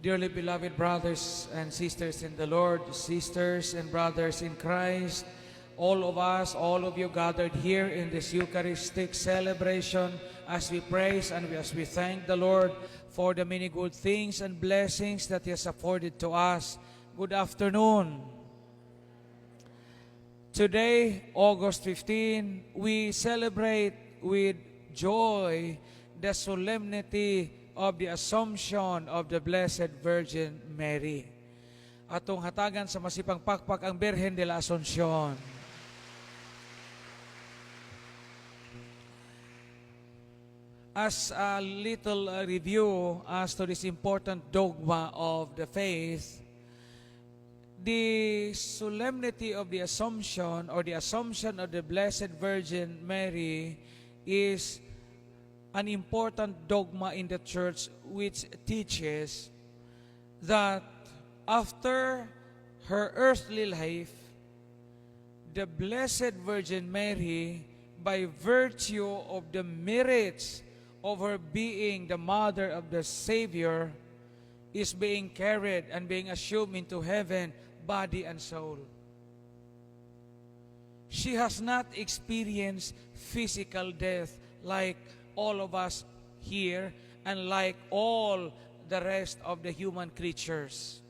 Dearly beloved brothers and sisters in the Lord, sisters and brothers in Christ, all of us, all of you gathered here in this Eucharistic celebration as we praise and as we thank the Lord for the many good things and blessings that He has afforded to us. Good afternoon. Today, August 15, we celebrate with joy the solemnity of the Assumption of the Blessed Virgin Mary. Atong hatagan sa masipang pakpak ang Birhen de la Asunción. As a little review as to this important dogma of the faith, the solemnity of the Assumption or the Assumption of the Blessed Virgin Mary is an important dogma in the Church which teaches that after her earthly life, the Blessed Virgin Mary, by virtue of the merits of her being the mother of the Savior, is being carried and being assumed into heaven, body and soul. She has not experienced physical death like all of us here and like all the rest of the human creatures.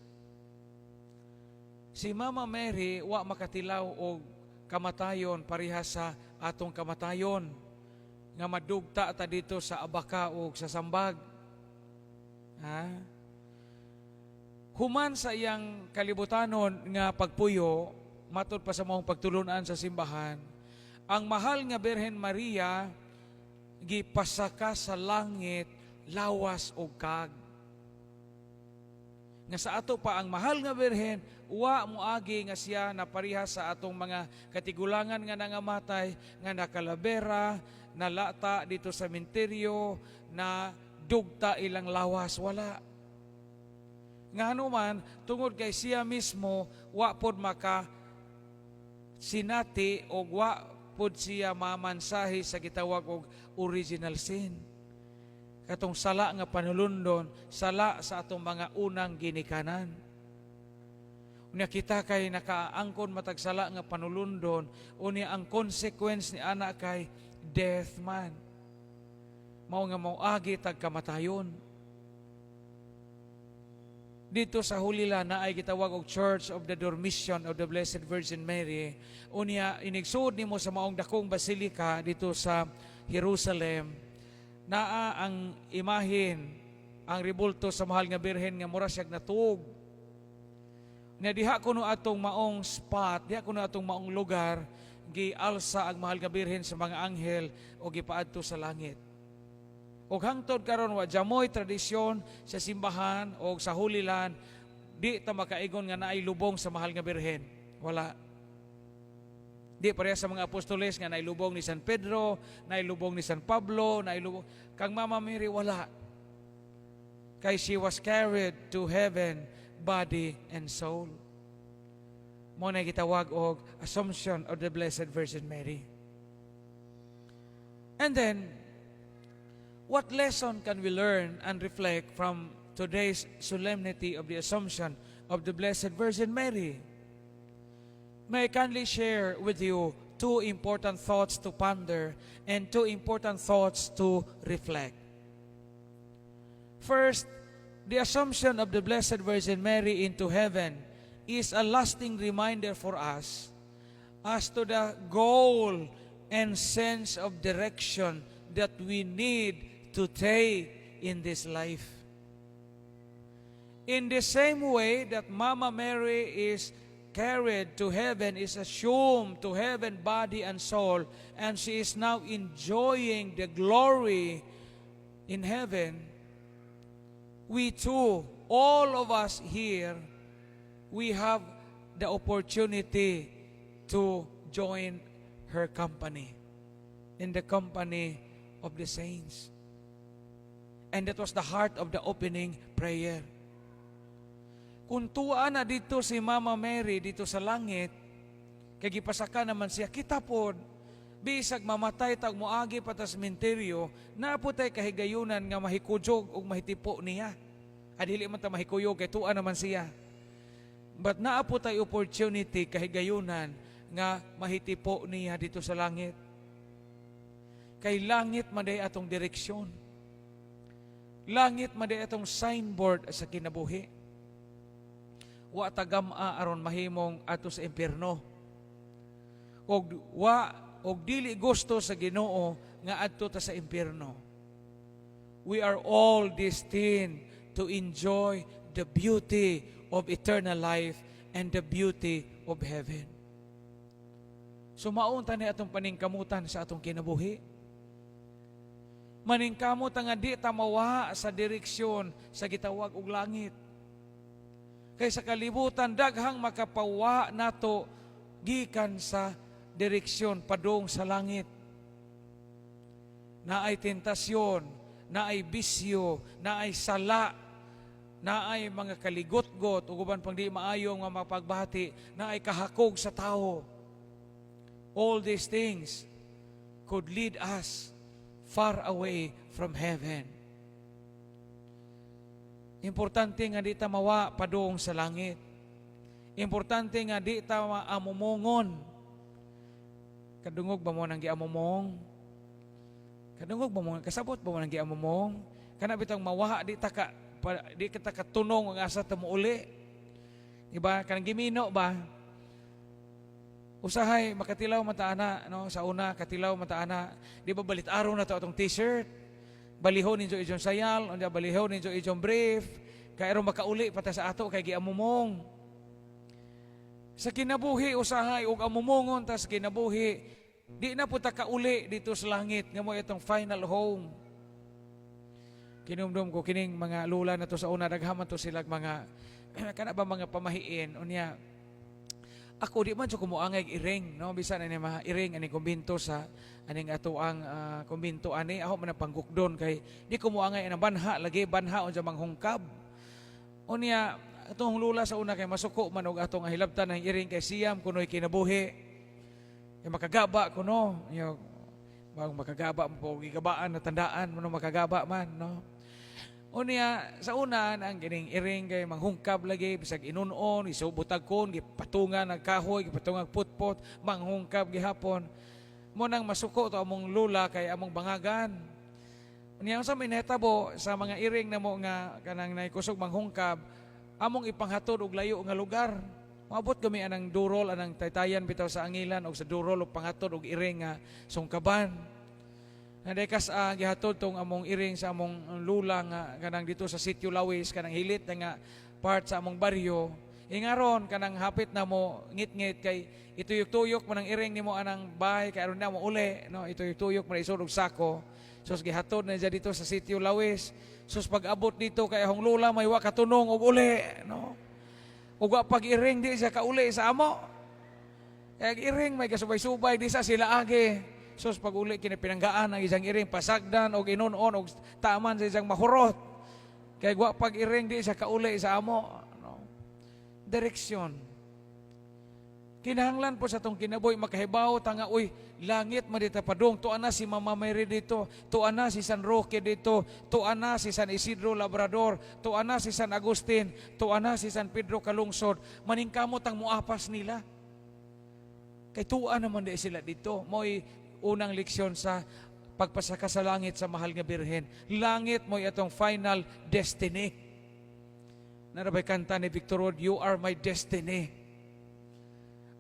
Si Mama Mary wa makatilaw og kamatayon parihas sa atong kamatayon nga madugta ta dito sa abaka o sa sambag. Human sa iyang kalibutanon nga pagpuyo, matod pa sa mong pagtulunan sa simbahan, ang mahal nga Birhen Maria gipasaka sa langit, lawas o kag. Nga sa ato pa ang mahal nga Birhen, wa moagi nga siya na parihas sa atong mga katigulangan nga nangamatay, nga nakalabera, nalata dito sa menteryo, na dugta ilang lawas, wala. Nga anuman, tungod kay siya mismo, wa pod maka sinati o wa pod siya mamansahi sa gitawag og original sin. Katong sala nga panulundon, sala sa atong mga unang ginikanan. Unya kita kay nakaangkon matag sala nga panulundon, unya ang consequence ni ana kay death man. Mao nga mauagi tag kamatayon. Dito sa Hulila na ay gitawag og Church of the Dormition of the Blessed Virgin Mary. Unya inigsud nimo sa maong dakong basilika dito sa Jerusalem, naa ang imahin, ang ribulto sa mahal nga Birhen nga mura siyag natuog. Na diha kuno atong maong spot, diha kuno atong maong lugar, gialsa ang mahal nga Birhen sa mga anghel o gipaadto sa langit. O hangtod karon wa jamoy tradisyon sa simbahan o sa hulilan, di ta makaigon nga naay lubong sa mahal nga Birhen. Wala. Di pareha sa mga apostoles nga nailubong ni San Pedro, nailubong ni San Pablo, nailubong. Kang Mama Mary, wala. Kay she was carried to heaven, body and soul. Mo na gitawag og Assumption of the Blessed Virgin Mary. And then, what lesson can we learn and reflect from today's solemnity of the Assumption of the Blessed Virgin Mary? May I kindly share with you two important thoughts to ponder and two important thoughts to reflect. First, the Assumption of the Blessed Virgin Mary into heaven is a lasting reminder for us as to the goal and sense of direction that we need to take in this life. In the same way that Mama Mary is carried to heaven, is assumed to heaven, body and soul, and she is now enjoying the glory in heaven, we too, all of us here, we have the opportunity to join her company, in the company of the saints. And that was the heart of the opening prayer. Kung tuwa na dito si Mama Mary dito sa langit, kay gipasaka naman siya, kita pod, bisag mamatay tag moagi pa ta sa sementeryo, naputay kahigayunan nga mahikujog o mahitipo niya. Adili man ta mahikuyog kay tuwa naman siya. But naapo tay opportunity kahigayunan nga mahitipo niya dito sa langit. Kay langit maday atong direksyon. Langit maday atong signboard sa kinabuhi. Wa tagama aron mahimong ato sa impierno. Og dili gusto sa Ginoo nga adto ta sa impierno. We are all destined to enjoy the beauty of eternal life and the beauty of heaven. So maunta ni atong paningkamutan sa atong kinabuhi. Maningkamot nga di ta mawa sa direksyon sa gitawag og langit. Kay sa kalibutan daghang makapawa nato gikan sa direksyon padung sa langit. Naay tentasyon, naay bisyo, naay sala, naay mga kaligot-got, ug uban pang di maayo nga mapagbati, naay kahakog sa tao. All these things could lead us far away from heaven. Importante nga di ta mawa padung sa langit. Importante nga di ta maamumongon. Kadungog ba mo nang giamumong? Kadungog ba mo, kasabot ba mo nang giamumong? Kana bitang mawaha di kita katunong ang asa ta mo uli. Diba? Kanang gimino ba? Usahay makatilaw mataana no sa una katilaw mataana. Di ba balit araw na to atong t-shirt? Balihon ninyo ijong sayal, unya balihon ninyo ijong brief. Kay aron makauli pata sa ato kay giamumong. Sa kinabuhi usahay og amumongon ta sa kinabuhi. Di na po ta kauli dito sa langit nga mo itong final home. Kinumdum ko kining mga lula na to sa una daghaman to sila mga kana ba mga pamahiin unya. Ako di man so kumuangay iring no bisan ani mga iring ani kumbinto sa aning ato ang kumbinto ani ako man panggukdon kay di kumuangay ang banha lagi banha unsa manghungkab. Unya atong lula sa una kay masuko man og atong hilabtan ng iring kay siyam kunoy kinabuhi. Kay makagaba kuno, yo makagaba mo po gigabaan na tandaan mo makagaba man no. Unya sa una ang gining iring kay manghungkab lagi bisag inunon isubutag kon gipatungan ang kahoy gipatungan putpot manghungkab gihapon mo nang masuko to among lula kay among bangagan. Unya sa minahitabo sa mga iring na mo nga kanang naikusog manghungkab among ipanghatod og layo nga lugar. Maabot kami anang durol anang taytayan bitaw sa angilan og sa durol og panghatod og iring nga sungkaban. Nadekas gihatod tong among iring sa among lula nga kanang dito sa Sitio Lawis kanang hilit na nga part sa among baryo. Ingaron kanang hapit na mo ngit-ngit kay ituyok-tuyok man ang iring nimo anang bahay kay aron na mo uli no ituyok-tuyok man isod og sako. Sus gihatod na dyan dito sa Sitio Lawis. Sus pag-abot dito kay ahong lula may wa katunong og uli no. Ug wa pag iring di siya kauli sa amo. Kay iring may kasubay-subay di sa sila agi. Sus pag uli kinapinanggaan ang isang iring pasagdan og inon-on og taman sa isang mahurot. Kay wa pag iring di siya kauli sa amo no. Direksyon. Kinahanglan po sa tong kinabuhi makahibaw tanga uy langit man dito padung tuan na si Mama Mary dito, tuan na si San Roque dito, tuan na si San Isidro Labrador, tuan na si San Agustin, tuan na si San Pedro Kalungsod. Maningkamot ang muapas nila. Kay tuan naman di sila dito. Mo'y unang leksyon sa pagpasaka sa langit sa mahal nga birhen. Langit mo'y atong final destiny. Narabay kanta ni Victor Rod, you are my destiny.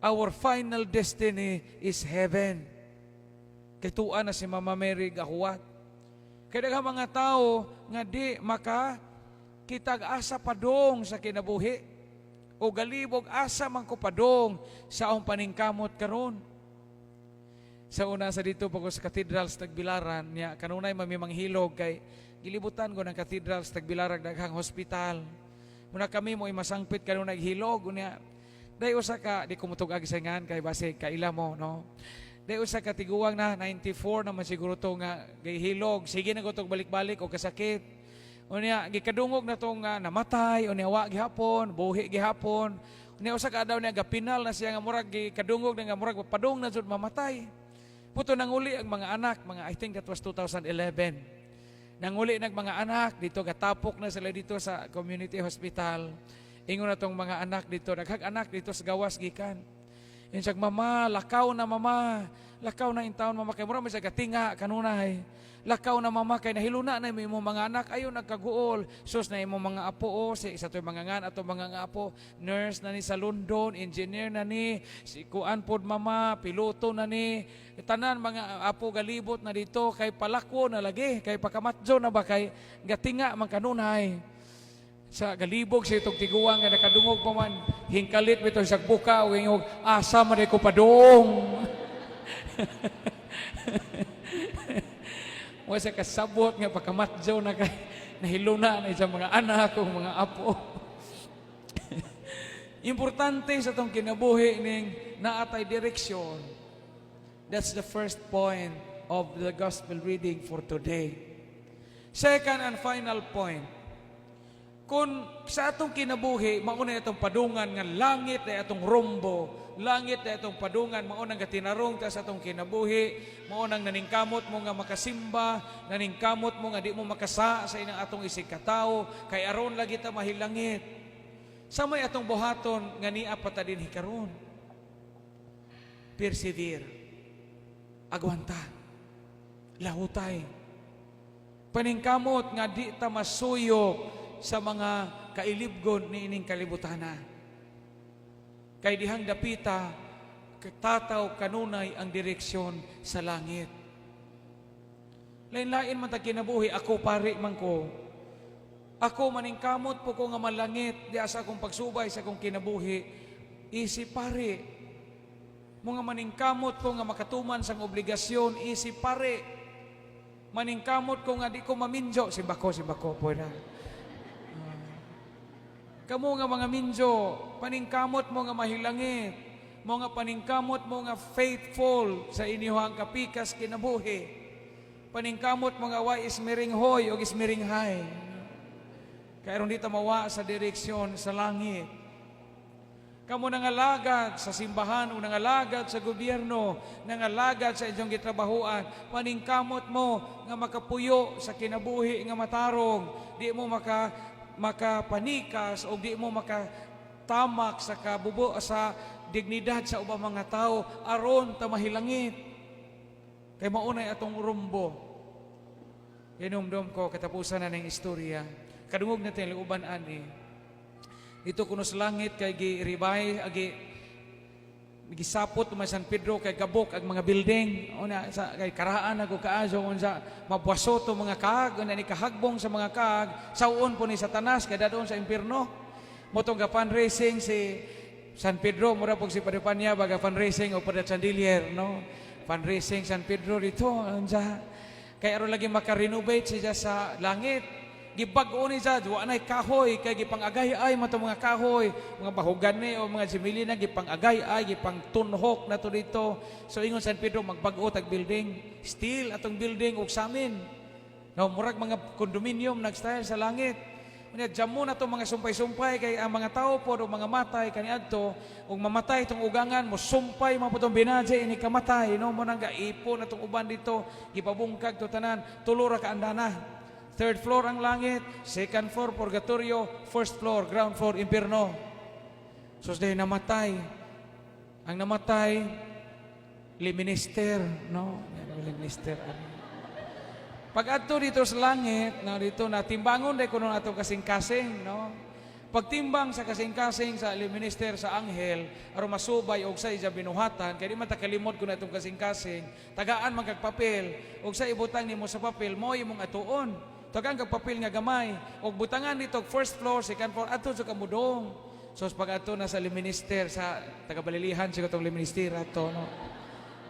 Our final destiny is heaven. Kay tuan na si Mama Mary gahuwat. Kaya daghang mga tao nga di maka kitag asa padong sa kinabuhi o galibog asa man ko padong sa akong paningkamot karon. Sa una sa dito pag sa Cathedral sa Tagbilaran niya kanunay mamimanghilog kay gilibutan ko ng Cathedral sa Tagbilaran daghang hospital. Muna kami mo masangpit kanunay hilog unya. Day usa ka di kumutog agi sayngan kay base kaila mo no. Day usa ka tiguwang na 94 naman siguro to nga gihilog sige na gutog balik-balik o kasakit. Unya gikadungog na tong namatay unya wa gihapon, buhi gihapon. Unya usa ka daw niya gapinal na siya nga murag gikadungog nga murag padung na jud mamatay. Puto nang uli ang mga anak, mga I think that was 2011. Nanguli nag mga anak dito, gatapok na sila dito sa community hospital. Ingon na tong mga anak dito, naghag-anak dito sa gawas gikan. Insag, mama, lakaw na mama. Lakaw na in taon mama, kay mura may sa gatinga kanunay. Lakaw na mama, kay nahiluna na imo mga anak, ayo nagkaguol. Sus na imo mga apo, si isa to mga ngan, ato mga apo, nurse na ni sa London, engineer na ni, si kuan pod mama, piloto na ni, tanan mga apo galibot na dito, kay palakwo na lagi, kay pakamatjo na ba, kay gatinga man kanunay. Sa galibog sa itong tiguang nga nakadungog pa man, hingkalit mo itong sagbuka, o yung asa man ko padong. Mo sa kasabot nga pagkamatjaw na kay nahiluna na sa mga anak o mga apo. Importante sa itong kinabuhi ning naatay direksyon. That's the first point of the gospel reading for today. Second and final point. Kung sa atong kinabuhi, mauna itong padungan nga langit na itong rumbo, langit na itong padungan, maunang gatinarong ta sa atong kinabuhi, maunang naningkamot mo nga makasimba, naningkamot mo nga di mo makasa sa inang atong isig katao, kay aron lagi ta mahilangit. Sa may atong buhaton nga niya pata din hikaron. Persevere. Agwanta. Lahutay. Paningkamot nga di ta masuyok sa mga kailibgon ni ining kalibutana. Kay dihang dapita, tataw kanunay ang direksyon sa langit. Lain-lain man ta kinabuhi, ako pari man ko. Ako maningkamot po ko nga malangit, di asa akong pagsubay sa akong kinabuhi, isip pari. Mga maningkamot ko nga makatuman sang obligasyon, isip pari. Maningkamot ko nga di ko maminjo, simbako po na. Kamu nga mga minjo, paningkamot mo nga mahilangit, mga paningkamot mo nga faithful sa inyong kapikas kinabuhi. Paningkamot mo nga wa ismiring hoy o ismiring hay. Kaya ron dito mawa sa direksyon sa langit. Kamu nangalagad sa simbahan o nangalagad sa gobyerno, nangalagad sa inyong gitrabahuan, paningkamot mo nga makapuyo sa kinabuhi nga matarong, di mo makapanikas o di mo makatamak sa kabubo sa dignidad sa ubang mga tao aron ta mahilangit kay maunay atong rumbo. Hinumdum ko katapusan na ng istorya kadungog natin luuban ani dito kuno sa langit kay giribay gisapot man San Pedro kay gabok ang mga building una sa kay karaan ako kaaso unsa mabwaso to mga kaag una ni kahagbong sa mga kaag sauon po ni Satanas kay dadon sa impierno motong ga fundraising si San Pedro mura pog si Padre Panya baga fundraising o Padre Chandelier no fundraising San Pedro dito unsa kay aron lagi maka-renovate siya sa langit. Gibag-o ni Jad, wa nay kahoy, kay gipang-agay-ay mato mga kahoy, mga bahugan ni o mga simili na gipang-agay-ay, gipang-tunhok na to dito. So ingon San Pedro, magbag-o tag building, steel atong building ug samin. No, murag mga condominium nag-style sa langit. Unya jamo na to mga sumpay-sumpay kay ang mga tao po o mga matay kaniadto ug mamatay itong ugangan mo sumpay man po itong binadya ini kamatay no mo nang gaipon atong uban dito gipabungkag to tanan tulo ra ka andana. Third floor ang langit, second floor purgatorio, first floor, ground floor, impierno. So dahil namatay, ang namatay, liminister, no? Liminister. Pag ato dito sa langit, no, dito na timbangon dahil kuno ato kasing-kasing, no? Pagtimbang sa kasing-kasing sa liminister sa anghel, aron masubay og sa iya binuhatan, kaya di man takalimot kuno atong kasing-kasing, tagaan man kag papel, og sa ibutang nimo sa papel, mo imong atuon. Tagang kag papel nga gamay og butangan dito first floor, second floor ato sa kamudong. So pag ato na sa liminister sa taga-balilihan siguro tong liminister ato no.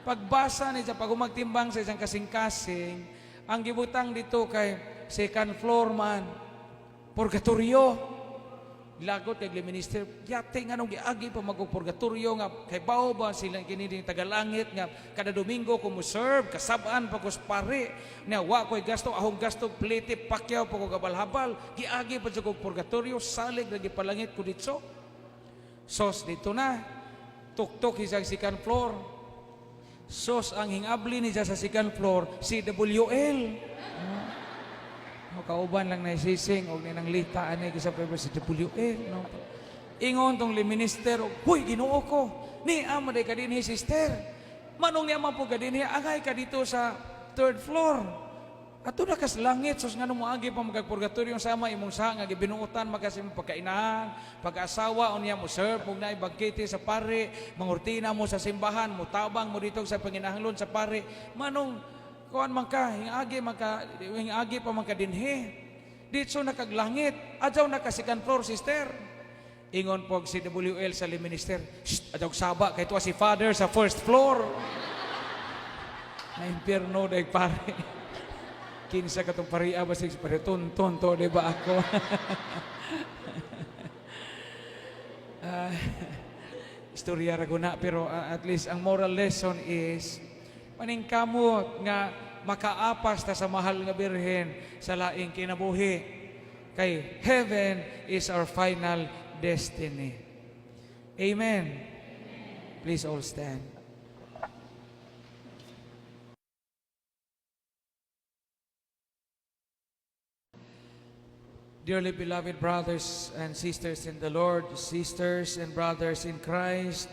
Pagbasa ni sa pagumagtimbang sa isang kasing-kasing, ang gibutang dito kay second floor man purgatorio. Lagot kay liminister, yate nga nung giagi pa mag-purgatorio nga kay bao ba sila kini ding tagalangit nga kada Domingo ko mo serve kasabaan pa ko pare na wa koy gasto ahong gasto plete pakyaw pa ko gabalhabal giagi pa sa purgatorio salig na gipalangit ko dito. Sos dito na tuktok sa second floor. Sos ang hingabli ni sa second floor si WL. Kauban lang na sising og ninang lita ani sa paper si WL no. Ingon tong liminister, "Hoy, Ginoo ko, ni amo day ka dinhi sister. Manong niya man po ka dinhi, agay ka dito sa third floor. Ato na kas langit sus ngano mo agi pa magpurgatorio sama imong sa nga gibinuotan magasim pagkainahan, pag-asawa unya mo serve ug naay bagkete sa pare, mangurtina mo sa simbahan, mo tabang mo dito sa panginahanglan sa pare. Manong kuan man ka, hingagi pa man ka dinhi. Ditso nakaglangit, adyaw na ka second floor sister." Ingon po si WL sa minister, "Shh, adyaw saba kay tuwa si father sa first floor." Na impierno day pare. Kinsa katong paria ba sig pare tonton to di ba ako? Istorya ra guna pero at least ang moral lesson is paningkamot nga makaapas ta sa mahal nga birhen sa laing kinabuhi. Kay heaven is our final destiny. Amen. Please all stand. Dearly beloved brothers and sisters in the Lord, sisters and brothers in Christ,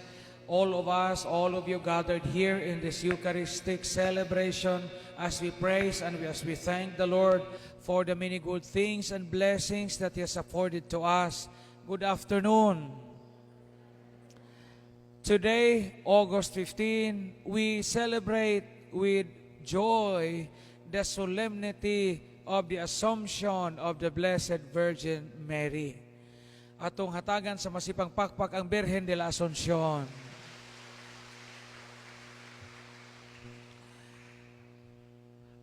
all of us, all of you gathered here in this Eucharistic celebration as we praise and as we thank the Lord for the many good things and blessings that He has afforded to us. Good afternoon. Today, August 15, we celebrate with joy the solemnity of the Assumption of the Blessed Virgin Mary. Atong hatagan sa masipang pakpak ang Birhen de la Asunción.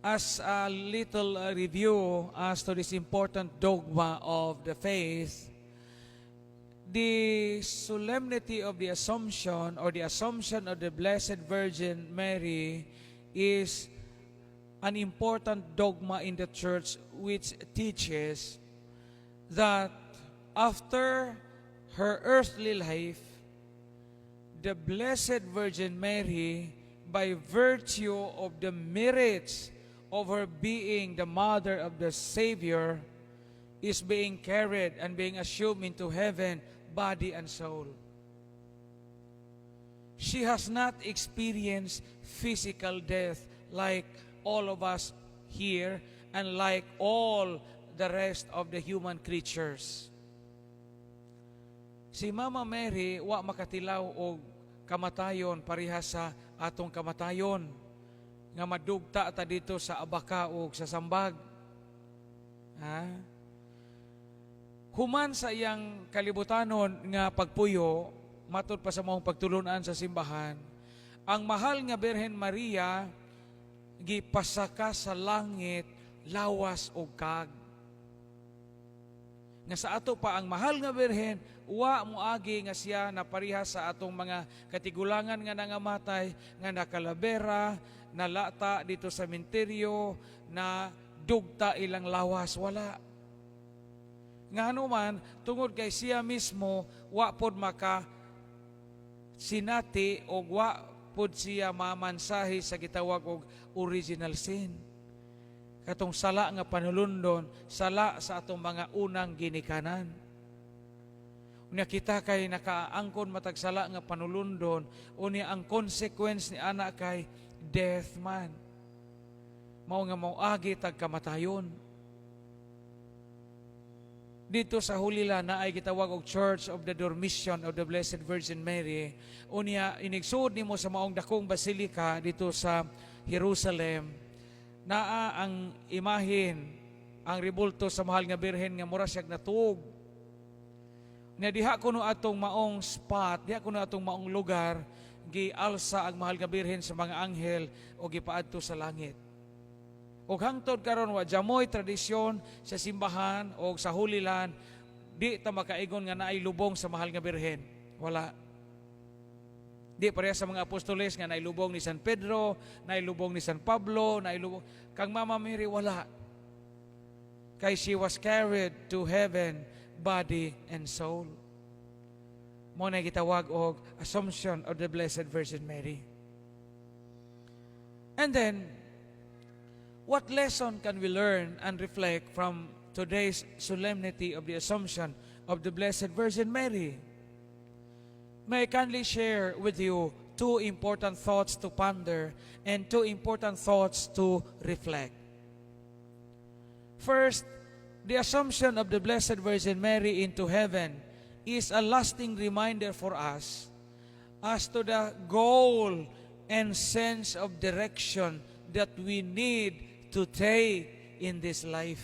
As a little review as to this important dogma of the faith, the solemnity of the Assumption or the Assumption of the Blessed Virgin Mary is an important dogma in the church which teaches that after her earthly life, the Blessed Virgin Mary, by virtue of the merits of her being the mother of the Savior, is being carried and being assumed into heaven, body and soul. She has not experienced physical death like all of us here and like all the rest of the human creatures. Si Mama Mary wa makatilaw og kamatayon parihas sa atong kamatayon nga madugta ta dito sa abaka o sa sambag. Human sa iyang kalibutanon nga pagpuyo, matud pa sa mong pagtulunan sa simbahan, ang mahal nga Birhen Maria gipasaka sa langit lawas o kag. Nga sa ato pa ang mahal nga Birhen, wa moagi nga siya naparihas sa atong mga katigulangan nga nangamatay, nga nakalabera, nalata dito sa menteryo, na dugta ilang lawas, wala. Nga anuman, tungod kay siya mismo, wa pod maka sinati o wa pod siya mamansahi sa gitawag og original sin. Katong sala nga panulundon, sala sa atong mga unang ginikanan. Unya kita kay nakaangkon matag sala nga panulundon, unya ang consequence ni ana kay death man. Mao nga mauagi tag kamatayon. Dito sa Hulila na ay gitawag og Church of the Dormition of the Blessed Virgin Mary. Unya inigsud nimo sa maong dakong basilika dito sa Jerusalem, naa ang imahin, ang ribulto sa mahal nga Birhen nga mura siyag natuog. Na diha kuno atong maong spot, diha kuno atong maong lugar, gialsa ang mahal nga Birhen sa mga anghel o gipaadto sa langit. O hangtod karon wa jamoy tradisyon sa simbahan o sa Hulilan, di ta makaigon nga naay lubong sa mahal nga Birhen. Wala. Di pareha sa mga apostoles nga naay lubong ni San Pedro, naay lubong ni San Pablo, naay lubong kang Mama Mary, wala. Kay she was carried to heaven, body and soul. Mo na gitawag og Assumption of the Blessed Virgin Mary. And then What lesson can we learn and reflect from today's solemnity of the Assumption of the Blessed Virgin Mary? May I kindly share with you two important thoughts to ponder and two important thoughts to reflect. First, the Assumption of the Blessed Virgin Mary into heaven is a lasting reminder for us as to the goal and sense of direction that we need to take in this life.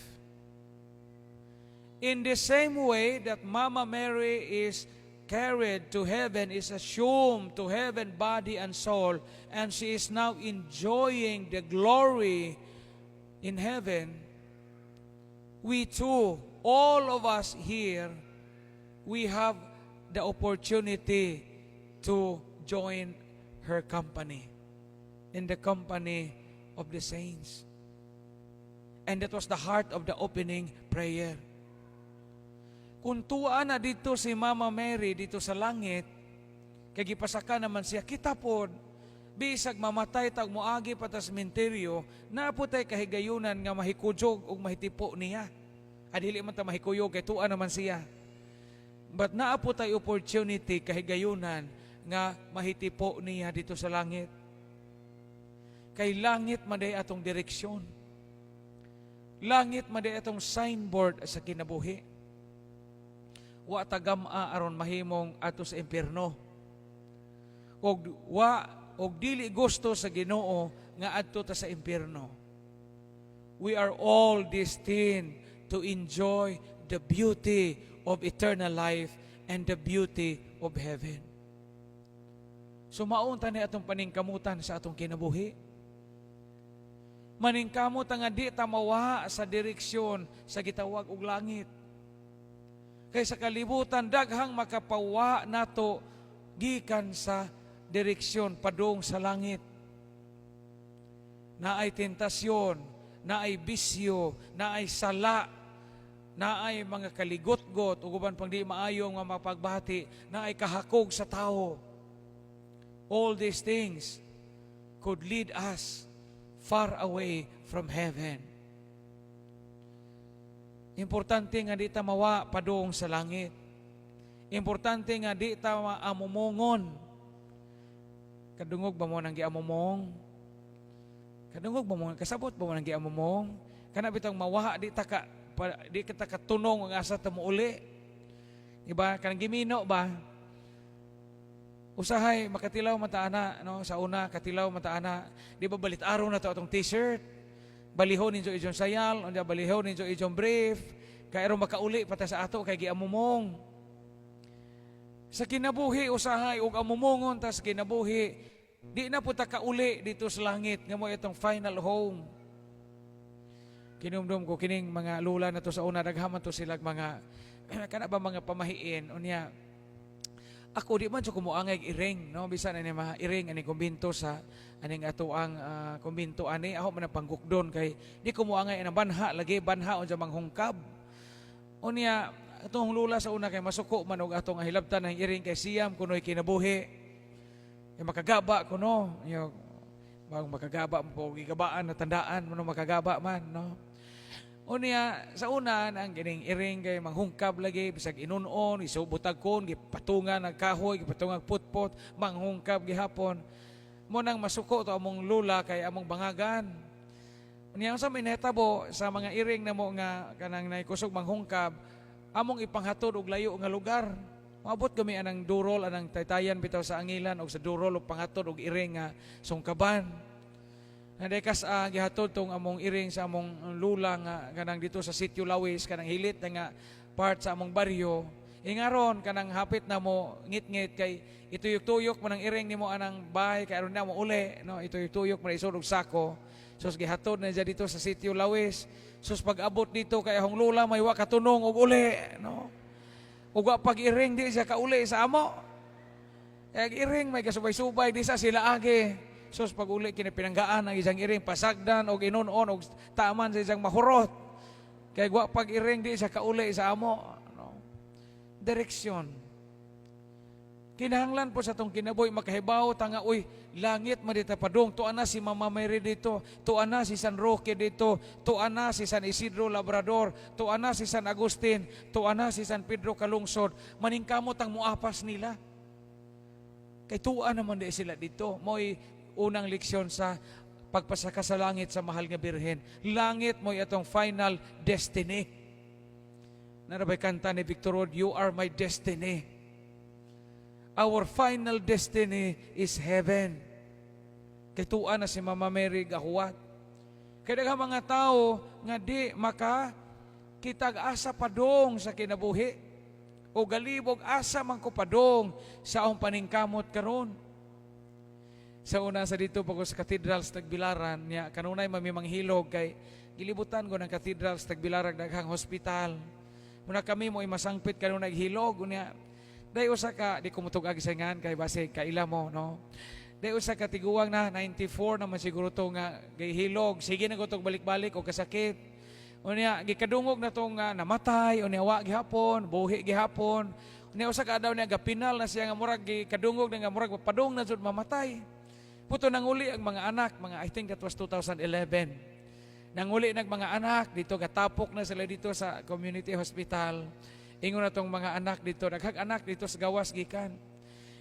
In the same way that Mama Mary is carried to heaven, is assumed to heaven body and soul, and she is now enjoying the glory in heaven, we too, all of us here, we have the opportunity to join her company, in the company of the saints. And that was the heart of the opening prayer. Kung tuwa na dito si Mama Mary dito sa langit, kay gipasaka naman siya, kita po, bisag mamatay tag moagi pa ta sementeryo, naputay kahigayunan nga mahikujog o mahitipo niya. Adili man ta mahikuyog, kay tuwa naman siya. But naaputay opportunity kahigayunan nga mahitipo niya dito sa langit. Kay langit maday atong direksyon. Langit maday atong signboard sa kinabuhi. Wa tagama aron mahimong ato sa impierno. Og dili gusto sa Ginoo nga adto ta sa impierno. We are all destined to enjoy the beauty of eternal life and the beauty of heaven. So maunta ni atong paningkamutan sa atong kinabuhi. Maningkamot nga di ta mawaha sa direksyon sa gitawag og langit. Kay sa kalibutan daghang makapawa nato gikan sa direksyon padung sa langit. Naay tentasyon, naay bisyo, naay sala, naay mga kaligot-got ug uban pang di maayong nga mapagbati, naay kahakog sa tao. All these things could lead us far away from heaven. Importante nga di ta mawa padung sa langit. Importante nga di ta maamumongon. Kadungog ba mo nang giamumong? Kadungog ba mo, kasabot ba mo nang giamumong? Kana bitang mawaha di kita katunong ang asa ta mo uli. Diba? Kanang gimino ba? Usahay makatilaw mataana no sa una katilaw mataana di ba balit araw na to atong t-shirt balihon ninyo ijong sayal unya balihon ninyo ijong brief kay aron makauli pata sa ato kay giamumong sa kinabuhi usahay ug amumongon ta sa kinabuhi di na puta kauli dito sa langit nga mo itong final home. Kinumdum ko kining mga lula na to sa una daghaman to silag mga kana ba mga pamahiin unya. Ako di man siya kumuangay iring, no? Bisan ani mga iring ani kumbinto sa aning ato ang kumbinto ani ako man panggukdon kay di kumuangay ang banha lagi banha unsa manghungkab. Unya atong lula sa una kay masuko man og atong hilabtan ng iring kay siyam kunoy kinabuhi. Kay makagaba kuno, yo bang makagaba mo gigabaan na tandaan mo makagaba man, no? Unya sa una ang gining iring kay manghungkab lagi bisag inunon isubutag kon gipatungan ang kahoy gipatungan putpot manghungkab gihapon mo nang masuko to among lula kay among bangagan. Unya sa minahitabo sa mga iring namo nga kanang naikusog manghungkab among ipanghatod og layo nga lugar. Maabot kami anang durol anang taytayan bitaw sa angilan og sa durol og panghatod og iring nga sungkaban. Nadekas gihatod tong among iring sa among lula nga kanang dito sa Sitio Lawis kanang hilit nga part sa among baryo. Ingaron kanang hapit na mo ngit-ngit kay ituyok-tuyok man ang iring nimo anang bahay kay aron na mo uli no ituyok-tuyok man isod og sako. Sus gihatod na dito sa Sitio Lawis. Sus pag-abot dito kay ahong lula may wa katunong og uli no. Ug wa pag iring di siya kauli sa amo. Kay iring may kasubay-subay di sa sila agi. Sos pag uli kinapinanggaan ang isang iring pasagdan o inunon o taman sa isang mahurot. Kaya gwa pag iring di sa kauli sa amo. No? Direksyon. Kinahanglan po sa itong kinabuhi, makahibaw, tanga, uy, langit madita padong, tuan na si Mama Mary dito, tuan na si San Roque dito, tuan na si San Isidro Labrador, tuan na si San Agustin, tuan na si San Pedro Kalungsod, maningkamot ang muapas nila. Kay tuan naman di sila dito. Mo'y unang leksyon sa pagpasaka sa langit sa mahal nga birhen. Langit mo'y atong final destiny. Narabay kanta ni Victor Rod, you are my destiny. Our final destiny is heaven. Kay tuan na si Mama Mary gahuwat. Kaya daghang mga tao nga di maka kitag asa padong sa kinabuhi o galibog asa man ko padong sa akong paningkamot karon. Sa una sa dito pag sa Cathedral sa Tagbilaran niya kanunay mamimanghilog kay gilibutan ko ng Cathedral sa Tagbilaran daghang hospital. Muna kami mo masangpit kanunay hilog unya. Day usa ka di kumutug-ag sangan kay base kaila mo no. Day usa ka tiguang na 94 naman siguro to nga gihilog sige na gutog balik-balik o kasakit. Unya gikadungog na tong namatay unya wa gihapon, buhi gihapon. Unya usa ka daw niya gapinal na siya nga murag gikadungog nga murag padung na jud mamatay. Puto nanguli ang mga anak, mga I think that was 2011. Nanguli nag mga anak dito gatapok na sila dito sa community hospital. Ingon na tong mga anak dito, daghang anak dito sa gawas gikan.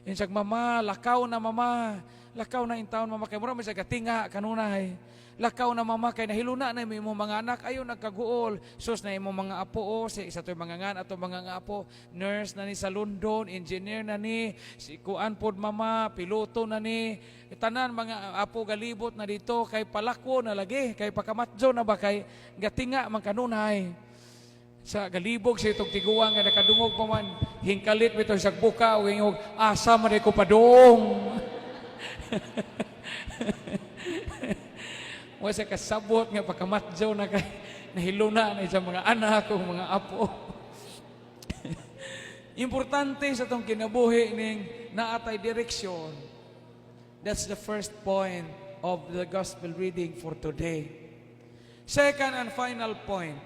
Insag mama, lakaw na mama. Lakaw na in taon mama kay mura man siya gatinga kanunay. Lakaw na mama kay nahiluna na imo mga anak ayo nagkaguol. Sus na imo mga apo o si isa toy mga ngan ato mga apo, nurse na ni sa London, engineer na ni, si kuan pod mama, piloto na ni. Tanan mga apo galibot na dito kay palakwo na lagi, kay pakamatjo na ba kay gatinga man kanunay. Sa galibog sa itong tiguang nga nakadungog pa man, hingkalit mo itong sagbuka o ingog, asa man ko padong. Wasa kasabot nga pagkamatjaw na kay nahiluna na sa mga anak o mga apo. Importante sa itong kinabuhi ning naatay direksyon. That's the first point of the gospel reading for today. Second and final point,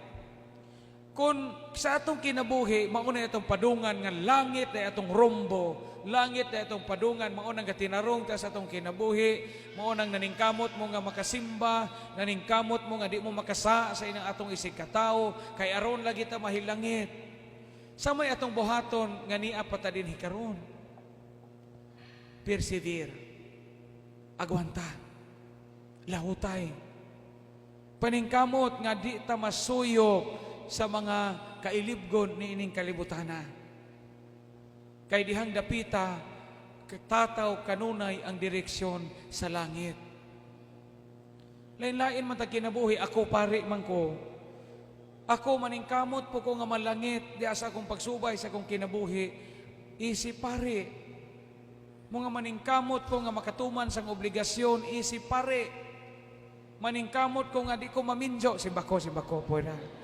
kung sa atong kinabuhi, mauna itong padungan nga langit na itong rombo, langit na itong padungan, maunang gatinarong ta sa atong kinabuhi, maunang naningkamot mo nga makasimba, naningkamot mo nga di mo makasa sa inang atong isig katao, kay aron lagi ta mahilangit. Sa may atong buhaton nga niya pata din hikaron. Persevere. Agwanta. Lahutay. Paningkamot nga di ta masuyok sa mga kailibgon ni ining kalibutana. Kay dihang dapita, tataw kanunay ang direksyon sa langit. Lain-lain man ta kinabuhi, ako pare man ko. Ako maningkamot po ko nga malangit, di asa akong pagsubay sa akong kinabuhi, isi pare. Mga maningkamot ko nga makatuman sang obligasyon, isi pare. Maningkamot ko nga di ko maminjo, si bako po na.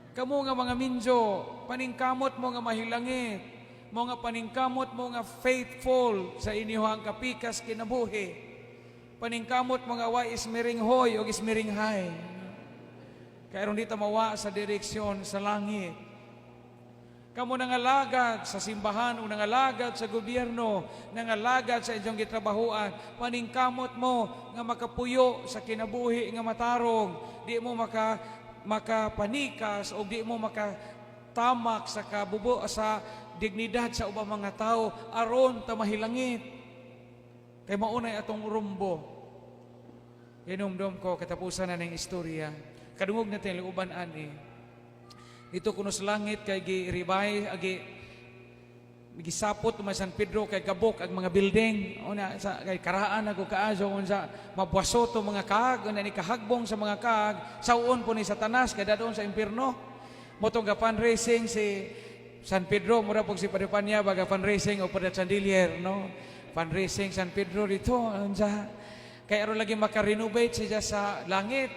Kamu nga mga minjo, paningkamot mo nga mahilangit, mo nga paningkamot mo nga faithful sa inyong kapikas kinabuhi. Paningkamot mo nga wa ismiring hoy o ismiring hay. Kaya ron dito mawa sa direksyon sa langit. Kamu nangalagad sa simbahan o nangalagad sa gobyerno, nangalagad sa inyong gitrabahuan, paningkamot mo nga makapuyo sa kinabuhi nga matarong, di mo makapanikas o di mo makatamak sa kabubo sa dignidad sa ubang mga tao aron ta mahilangit kay maunay atong rumbo. Hinumdum ko katapusan na ng istorya kadungog natin luuban ani dito kuno sa langit kay giribay agi gisapot mo San Pedro kay gabok ang mga building una sa kay karaan ako kaaso unsa mabwaso to mga kaag una ni kahagbong sa mga kaag sauon po ni Satanas kay dadon sa impierno motong ga fundraising si San Pedro mura pog si Padre Panya baga fundraising o Padre Chandelier no fundraising San Pedro dito unsa kay aron lagi maka-renovate siya sa langit.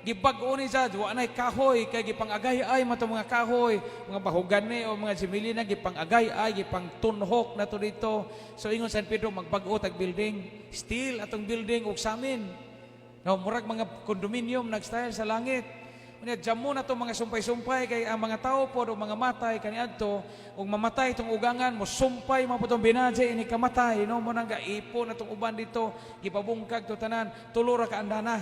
Gibag-o ni Jad, wa nay kahoy kay gipang-agay ay mato mga kahoy, mga bahugan ni o mga simili na gipang-agay ay gipang-tunhok na to dito. So ingon San Pedro magbag-o tag building, still atong building og sa amin. No, murag mga condominium nag-style sa langit. Unya jamo na to mga sumpay-sumpay kay ang mga tao po o mga matay kaniadto ug mamatay itong ugangan mo sumpay mo po itong binadya ini kamatay no mo nang gaipo na itong uban dito gipabungkag to tanan tulo ra ka andana.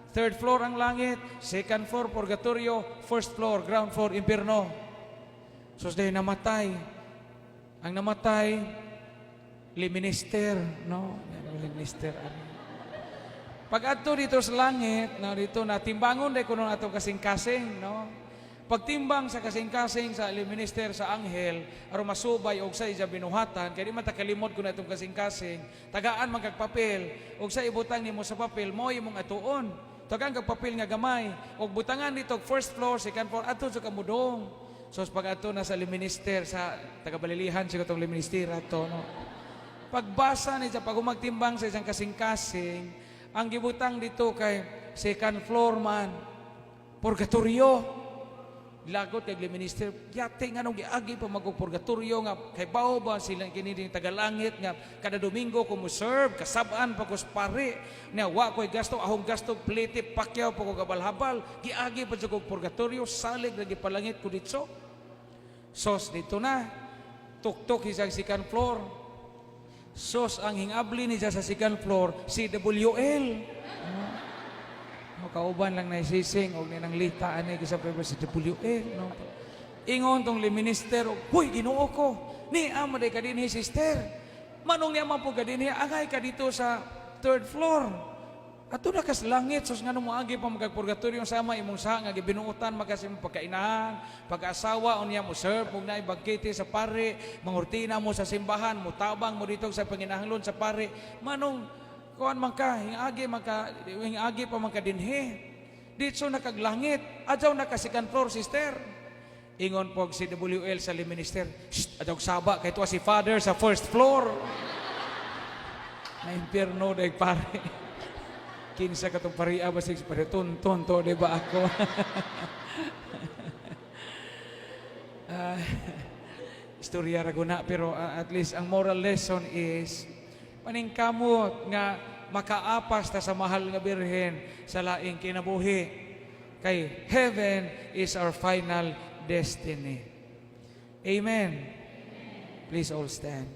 Third floor ang langit, second floor purgatorio, first floor ground floor impierno. So dahil namatay ang namatay liminister no liminister pag adto dito sa langit, no, dito na timbangon dai kuno atong kasing-kasing, no. Pagtimbang sa kasing-kasing sa minister sa anghel, aron masubay og sa iya binuhatan, kay di man ta kalimot kuno atong kasing-kasing, tagaan man kag papel, og sa ibutang nimo sa papel mo imong atuon. Tagaan kag papel nga gamay, og butangan dito first floor, second floor adto sa kamudong. So pag adto na sa minister sa tagabalilihan siguro tong minister ato, no. Pagbasa ni sa pagumagtimbang sa isang kasing-kasing, ang gibutang dito kay second floor man purgatorio lagot kay minister yate nga nung giagi pa magpurgatorio nga kay bao ba sila kini ding tagalangit nga kada domingo ko mo serve kasab-an pa ko pare nya wa koy gasto ahong gasto plete pakyaw pa ko gabal-habal giagi pa sa purgatorio salig na gipalangit ko dito sos dito na tuktok isang second floor. Sos ang hingabli ni sa second floor, si WL. No, kauban lang na isising, o ninang litaan ni sa paper si WL. No? Ingon tong liminister, huy, ginoo ko, ni amaday ka din sister. Manong niya man po ka din, agay ka dito sa third floor. Ato na kas langit, sos nga nung agi pa magagpurgatorio sama imong sa nga gibinuutan magasim pagkainahan, pag-asawa unya mo serve mong naay bagkete sa pare, mangurtina mo sa simbahan, mo tabang mo dito sa panginahanglon sa pare. Manong kuan man ka, hingagi pa man ka dinhi. Dito na kag langit, adyaw na ka second floor sister. Ingon po si WL sa minister, adyaw saba kay tuwa si father sa first floor. Na impierno dai pare. Kinsa katong paria ba sig pare tunton to di ba ako istorya ra guna pero at least ang moral lesson is paningkamot nga makaapas ta sa mahal nga birhen sa laing kinabuhi kay heaven is our final destiny. Amen. Please all stand.